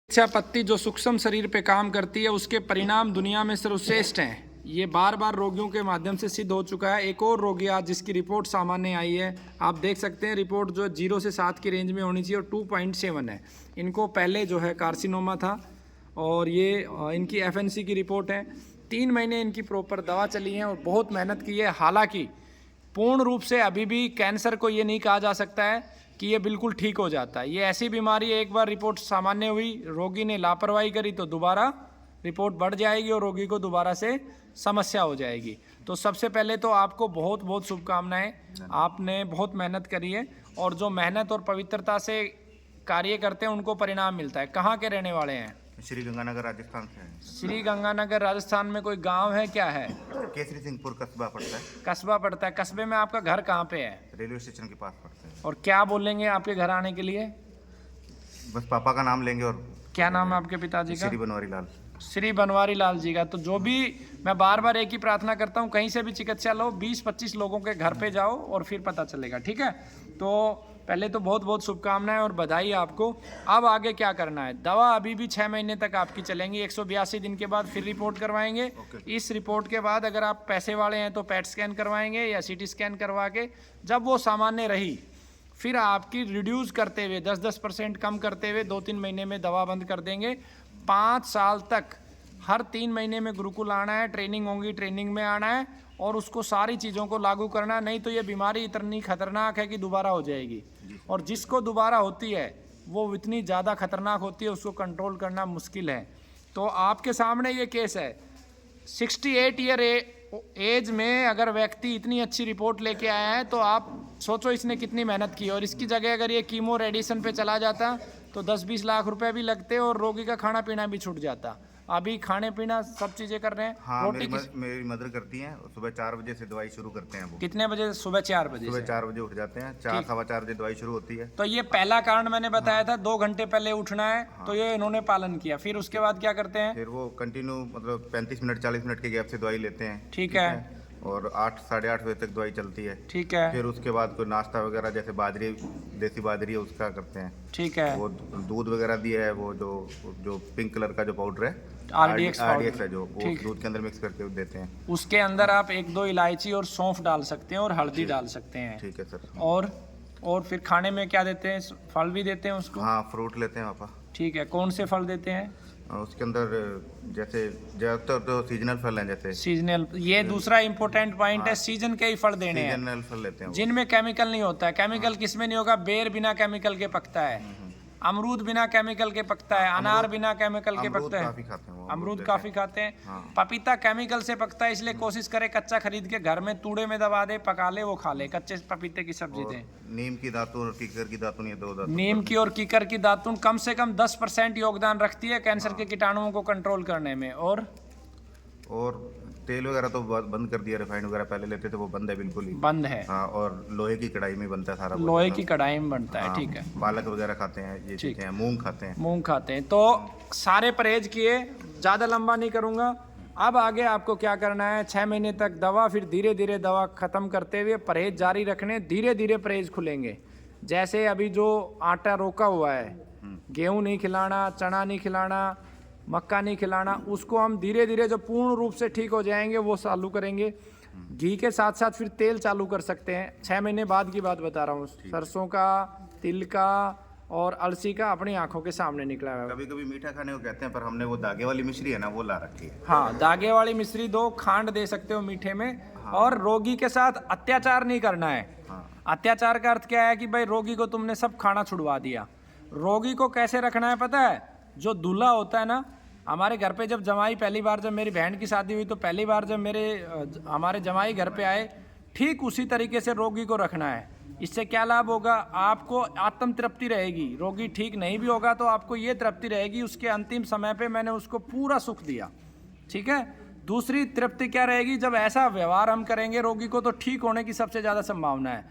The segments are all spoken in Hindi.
चिकित्सा पत्ती जो सूक्ष्म शरीर पे काम करती है उसके परिणाम दुनिया में सर्वश्रेष्ठ हैं। ये बार बार रोगियों के माध्यम से सिद्ध हो चुका है। एक और रोगी आज जिसकी रिपोर्ट सामान्य आई है, आप देख सकते हैं रिपोर्ट जो 0 से 7 की रेंज में होनी चाहिए और 2.7 है। इनको पहले जो है कार्सिनोमा था और ये इनकी FNC की रिपोर्ट है। 3 महीने इनकी प्रॉपर दवा चली है और बहुत मेहनत की है। हालांकि पूर्ण रूप से अभी भी कैंसर को ये नहीं कहा जा सकता है कि ये बिल्कुल ठीक हो जाता है। ये ऐसी बीमारी है, एक बार रिपोर्ट सामान्य हुई, रोगी ने लापरवाही करी तो दोबारा रिपोर्ट बढ़ जाएगी और रोगी को दोबारा से समस्या हो जाएगी। तो सबसे पहले तो आपको बहुत बहुत शुभकामनाएं, आपने बहुत मेहनत करी है और जो मेहनत और पवित्रता से कार्य करते हैं उनको परिणाम मिलता है। कहाँ के रहने वाले हैं? श्री गंगानगर राजस्थान से है। श्री गंगानगर राजस्थान में कोई गांव है, क्या है? केसरी सिंहपुर कस्बा पड़ता है। कस्बा पड़ता है। कस्बे में आपका घर कहाँ पे है? रेलवे स्टेशन के पास पड़ता है। और क्या बोलेंगे आपके घर आने के लिए? बस पापा का नाम लेंगे। और क्या नाम है आपके पिताजी का? श्री बनवारी लाल। श्री बनवारी लाल जी का। तो जो भी, मैं बार बार एक ही प्रार्थना करता हूँ, कहीं से भी चिकित्सा लो, 20-25 लोगों के घर पे जाओ और फिर पता चलेगा, ठीक है? तो पहले तो बहुत बहुत शुभकामनाएं और बधाई आपको। अब आगे क्या करना है? दवा अभी भी 6 महीने तक आपकी चलेंगी। 182 दिन के बाद फिर रिपोर्ट करवाएंगे। इस रिपोर्ट के बाद अगर आप पैसे वाले हैं तो पैट स्कैन करवाएंगे या CT स्कैन करवा के, जब वो सामान्य रही फिर आपकी रिड्यूस करते हुए 10% कम करते हुए 2-3 महीने में दवा बंद कर देंगे। 5 साल तक हर 3 महीने में गुरुकुल आना है, ट्रेनिंग होंगी, ट्रेनिंग में आना है और उसको सारी चीज़ों को लागू करना। नहीं तो ये बीमारी इतनी खतरनाक है कि दोबारा हो जाएगी और जिसको दोबारा होती है वो इतनी ज़्यादा खतरनाक होती है, उसको कंट्रोल करना मुश्किल है। तो आपके सामने ये केस है। 68 ईयर एज में अगर व्यक्ति इतनी अच्छी रिपोर्ट लेके आया है तो आप सोचो इसने कितनी मेहनत की। और इसकी जगह अगर ये कीमो रेडिएशन पे चला जाता तो 10-20 लाख रुपए भी लगते और रोगी का खाना पीना भी छूट जाता। अभी खाने पीना सब चीजें कर रहे हैं। हाँ, रोटी मेरी मदर करती हैं। सुबह 4 बजे से दवाई शुरू करते हैं वो। कितने बजे? सुबह 4 बजे। सुबह 4 बजे उठ जाते हैं। 4-4:15 बजे दवाई शुरू होती है। तो ये पहला कारण मैंने बताया था, 2 घंटे पहले उठना है। तो ये इन्होंने पालन किया। फिर उसके बाद क्या करते हैं? फिर वो कंटिन्यू मतलब 35 मिनट 40 मिनट के गैप से दवाई लेते हैं। ठीक है। और 8-8:30 बजे तक दवाई चलती है। ठीक है। फिर उसके बाद कोई नाश्ता वगैरह जैसे बाजरी, देसी बाजरी है उसका करते हैं। ठीक है। वो दूध वगैरह दिया है, वो जो पिंक कलर का जो पाउडर है, RDX है, जो वो दूध के अंदर मिक्स करके देते हैं। उसके अंदर आप 1-2 इलायची और सौंफ डाल सकते हैं और हल्दी डाल सकते हैं। ठीक है सर। और फिर खाने में क्या देते हैं? फल भी देते हैं उसको? हाँ, फ्रूट लेते हैं पापा। ठीक है। कौन से फल देते हैं? उसके अंदर जैसे ज़्यादातर तो सीजनल फल हैं, जैसे सीजनल। ये दूसरा इंपॉर्टेंट पॉइंट है, सीजन के ही फल देने हैं। सीजनल फल लेते हैं जिनमें केमिकल नहीं होता है। केमिकल किसमें नहीं होगा? बेर बिना केमिकल के पकता है, अमरूद बिना केमिकल के पकता है, अनार बिना केमिकल के पकता है। अमरूद काफी खाते हैं। पपीता केमिकल से पकता है, इसलिए कोशिश करे कच्चा खरीद के घर में तूड़े में दबा दे, पका ले, वो खा ले। कच्चे पपीते की सब्जी दे। नीम की दातुन और कीकर की दातुन, ये 2 दातुन। नीम की और कीकर की दातुन कम से कम 10% योगदान रखती है कैंसर के कीटाणुओं को कंट्रोल करने में। और तेल वगैरह तो बंद कर दिया। रिफाइंड वगैरह पहले लेते थे, वो बंद है, बिल्कुल ही बंद है। हाँ, और लोहे की कढ़ाई में बनता है सारा। लोहे की कढ़ाई में बनता है। ठीक है। पालक वगैरह खाते हैं, ये चीजें हैं। मूंग खाते हैं। मूंग खाते हैं। तो सारे परहेज किए, ज़्यादा लंबा नहीं करूँगा। अब आगे आपको क्या करना है? 6 महीने तक दवा, फिर धीरे धीरे दवा ख़त्म करते हुए परहेज जारी रखने। धीरे धीरे परहेज खुलेंगे। जैसे अभी जो आटा रोका हुआ है, गेहूँ नहीं खिलाना, चना नहीं खिलाना, मक्का नहीं खिलाना, उसको हम धीरे धीरे जो पूर्ण रूप से ठीक हो जाएंगे वो चालू करेंगे। घी के साथ साथ फिर तेल चालू कर सकते हैं। 6 महीने बाद की बात बता रहा हूँ। सरसों का, तिल का और अलसी का अपनी आंखों के सामने निकला है। कभी कभी मीठा खाने को कहते हैं, पर हमने वो धागे वाली मिश्री है ना, वो ला रखी है। हाँ, धागे वाली मिश्री दो। खांड दे सकते हो मीठे में। और रोगी के साथ अत्याचार नहीं करना है। अत्याचार का अर्थ क्या है कि भाई रोगी को तुमने सब खाना छुड़वा दिया। रोगी को कैसे रखना है पता है? जो दूल्हा होता है ना, हमारे घर पे जब जमाई पहली बार, जब मेरी बहन की शादी हुई तो पहली बार जब हमारे जमाई घर पे आए, ठीक उसी तरीके से रोगी को रखना है। इससे क्या लाभ होगा? आपको आत्म तृप्ति रहेगी। रोगी ठीक नहीं भी होगा तो आपको ये तृप्ति रहेगी, उसके अंतिम समय पे मैंने उसको पूरा सुख दिया। ठीक है। दूसरी तृप्ति क्या रहेगी? जब ऐसा व्यवहार हम करेंगे रोगी को तो ठीक होने की सबसे ज़्यादा संभावना है।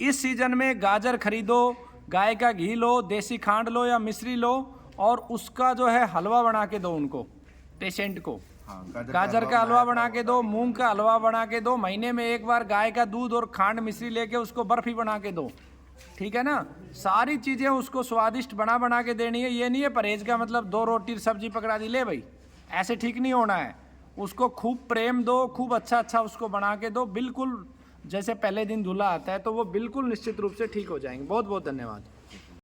इस सीजन में गाजर खरीदो, गाय का घी लो, देसी खांड लो या मिश्री लो और उसका जो है हलवा बना के दो उनको, पेशेंट को। गाजर का हलवा बना के दो, मूंग का हलवा बना के दो। महीने में 1 बार गाय का दूध और खांड मिश्री लेके उसको बर्फी बना के दो। ठीक है ना। सारी चीज़ें उसको स्वादिष्ट बना बना के देनी है। ये नहीं है परहेज का मतलब 2 रोटी सब्जी पकड़ा दी ले भाई, ऐसे ठीक नहीं होना है। उसको खूब प्रेम दो, खूब अच्छा अच्छा उसको बना के दो, बिल्कुल जैसे पहले दिन दूल्हा आता है, तो वो बिल्कुल निश्चित रूप से ठीक हो जाएंगे। बहुत बहुत धन्यवाद।